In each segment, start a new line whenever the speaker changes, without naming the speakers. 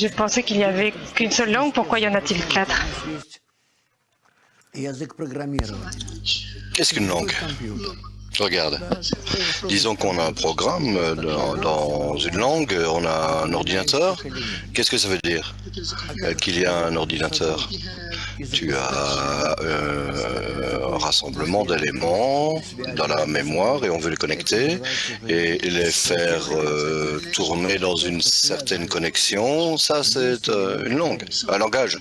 Je pensais qu'il n'y avait qu'une seule langue. Pourquoi y en a-t-il quatre?
Qu'est-ce qu'une langue? Regarde, disons qu'on a un programme dans une langue, on a un ordinateur. Qu'est-ce que ça veut dire qu'il y a un ordinateur? Tu as un rassemblement d'éléments dans la mémoire et on veut les connecter et les faire tourner dans une certaine connexion. Ça, c'est une langue, un langage.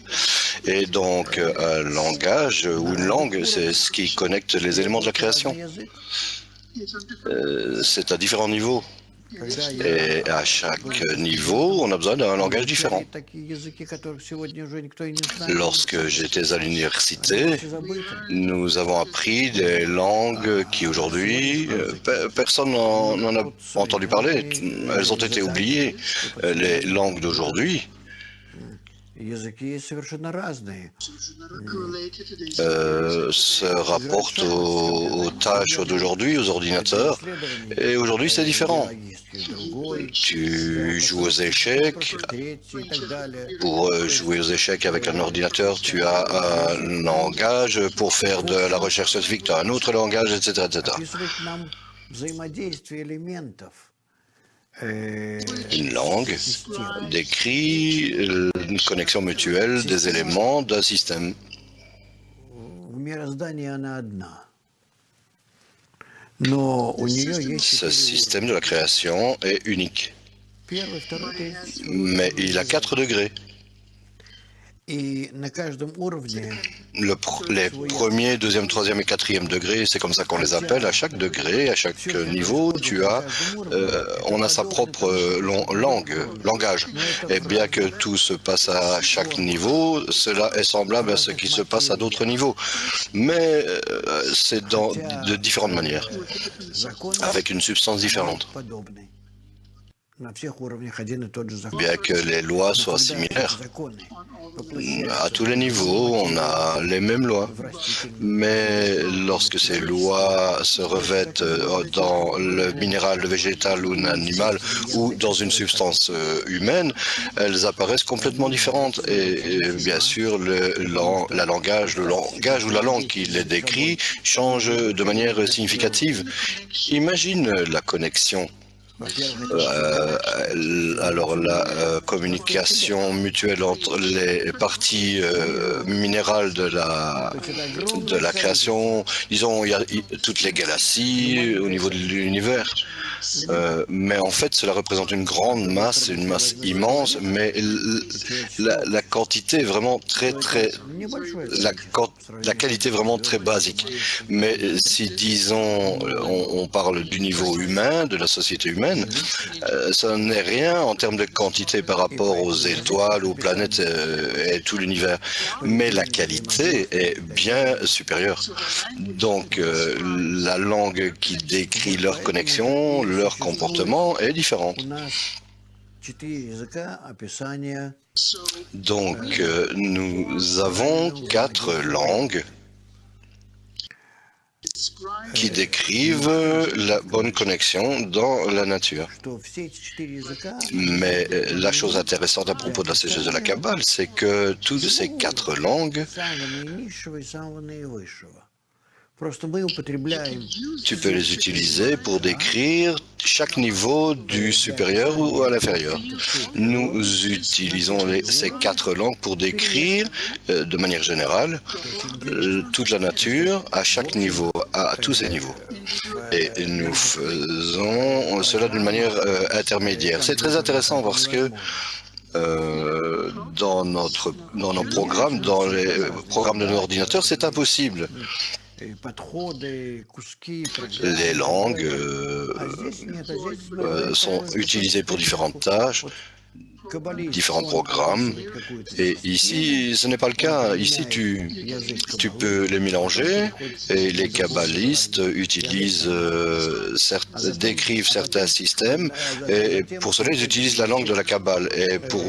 Et donc, un langage ou une langue, c'est ce qui connecte les éléments de la création. C'est à différents niveaux. Et à chaque niveau, on a besoin d'un langage différent. Lorsque j'étais à l'université, nous avons appris des langues qui aujourd'hui, personne n'en a entendu parler. Elles ont été oubliées. Les langues d'aujourd'hui se rapportent aux tâches d'aujourd'hui, aux ordinateurs. Et aujourd'hui, c'est différent. Tu joues aux échecs. Pour jouer aux échecs avec un ordinateur, tu as un langage. Pour faire de la recherche scientifique, tu as un autre langage, etc., etc. Une langue décrit une connexion mutuelle des éléments d'un système. Ce système de la création est unique. Mais il a 4 degrés. Les premiers, deuxième, troisième et quatrième degrés, c'est comme ça qu'on les appelle. À chaque degré, à chaque niveau, on a sa propre langage. Et bien que tout se passe à chaque niveau, cela est semblable à ce qui se passe à d'autres niveaux. Mais c'est de différentes manières, avec une substance différente. Bien que les lois soient similaires. À tous les niveaux, on a les mêmes lois. Mais lorsque ces lois se revêtent dans le minéral, le végétal ou l'animal ou dans une substance humaine, elles apparaissent complètement différentes. Et bien sûr, le langage ou la langue qui les décrit change de manière significative. Imagine la connexion. Alors la communication mutuelle entre les parties minérales de la création, disons, il y a toutes les galaxies au niveau de l'univers. Mais en fait, cela représente une grande masse, une masse immense, mais la quantité est vraiment la qualité est vraiment très basique. Mais si, disons, on parle du niveau humain, de la société humaine, ça n'est rien en termes de quantité par rapport aux étoiles, aux planètes et tout l'univers. Mais la qualité est bien supérieure. Donc, la langue qui décrit leur connexion, leur comportement est différente. Donc, nous avons 4 langues qui décrivent la bonne connexion dans la nature. Mais la chose intéressante à propos de la sagesse de la Kabbale, c'est que toutes ces 4 langues, tu peux les utiliser pour décrire chaque niveau du supérieur ou à l'inférieur. Nous utilisons ces 4 langues pour décrire, de manière générale, toute la nature à chaque niveau, à tous ces niveaux. Et nous faisons cela d'une manière intermédiaire. C'est très intéressant parce que dans nos programmes, dans les programmes de nos ordinateurs, c'est impossible. Les langues sont utilisées pour différentes tâches, différents programmes. Et ici, ce n'est pas le cas. Ici, tu peux les mélanger et les kabbalistes décrivent certains systèmes et pour cela, ils utilisent la langue de la Kabbale. Et pour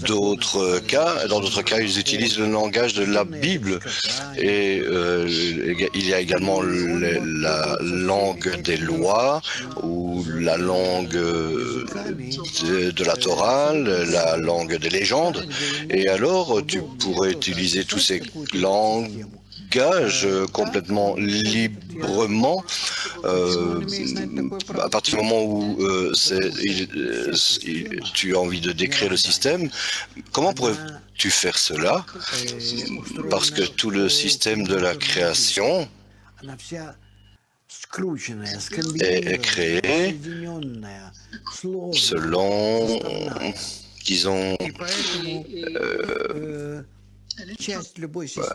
d'autres cas, dans d'autres cas, ils utilisent le langage de la Bible. Et il y a également la langue des lois ou la langue de la Torah médiévale, la langue des légendes, et alors tu pourrais utiliser tous ces langages complètement librement à partir du moment où tu as envie de décrire le système. Comment pourrais-tu faire cela? Parce que tout le système de la création est créé selon, disons,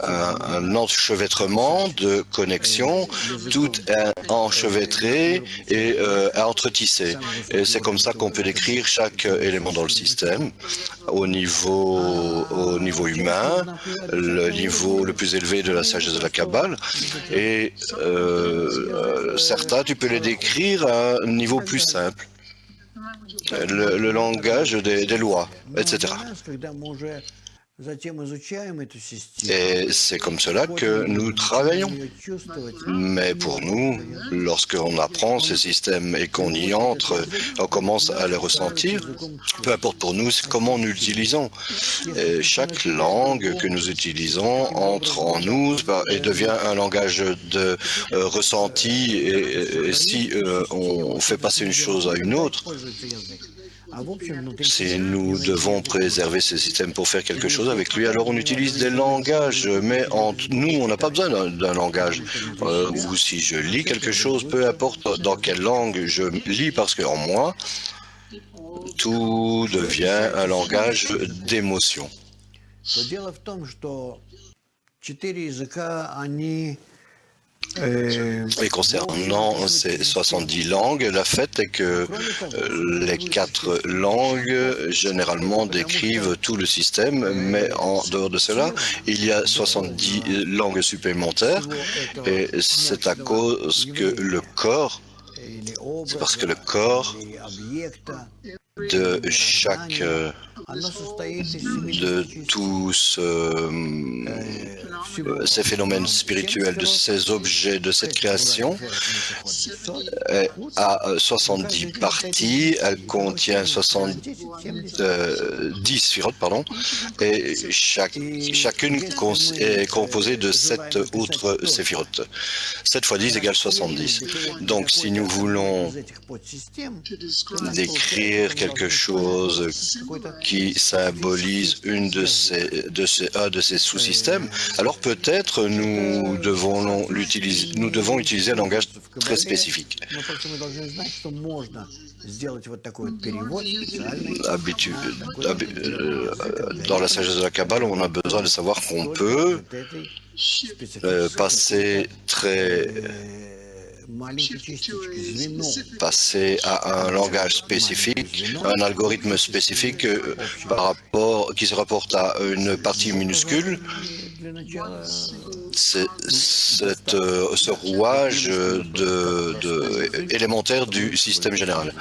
un enchevêtrement de connexions, tout est enchevêtré et entretissé. Et c'est comme ça qu'on peut décrire chaque élément dans le système. Au niveau humain, le niveau le plus élevé de la sagesse de la Kabbale, et certains, tu peux les décrire à un niveau plus simple. Le langage des lois, etc. Et c'est comme cela que nous travaillons. Mais pour nous, lorsqu'on apprend ce système et qu'on y entre, on commence à le ressentir, peu importe pour nous, c'est comment nous l'utilisons. Et chaque langue que nous utilisons entre en nous et devient un langage de ressenti. Et si on fait passer une chose à une autre, si nous devons préserver ce système pour faire quelque chose avec lui, alors on utilise des langages, mais entre nous, on n'a pas besoin d'un langage. Ou si je lis quelque chose, peu importe dans quelle langue je lis, parce qu'en moi, tout devient un langage d'émotion. Et concernant ces 70 langues, la fait est que les 4 langues généralement décrivent tout le système, mais en dehors de cela, il y a 70 langues supplémentaires, et c'est à cause que le corps, c'est parce que le corps de chaque, de tous ces phénomènes spirituels, de ces objets, de cette création, a 70 parties, elle contient 10 sphirotes, pardon, et chacune est composée de 7 autres séphirotes. 7 fois 10 égale 70. Donc si nous voulons décrire quelque chose qui symbolise un de ces sous-systèmes, alors peut-être nous devons utiliser un langage très spécifique. Dans la sagesse de la Kabbale, on a besoin de savoir qu'on peut passer à un langage spécifique, un algorithme spécifique qui se rapporte à une partie minuscule. C'est ce rouage élémentaire du système général.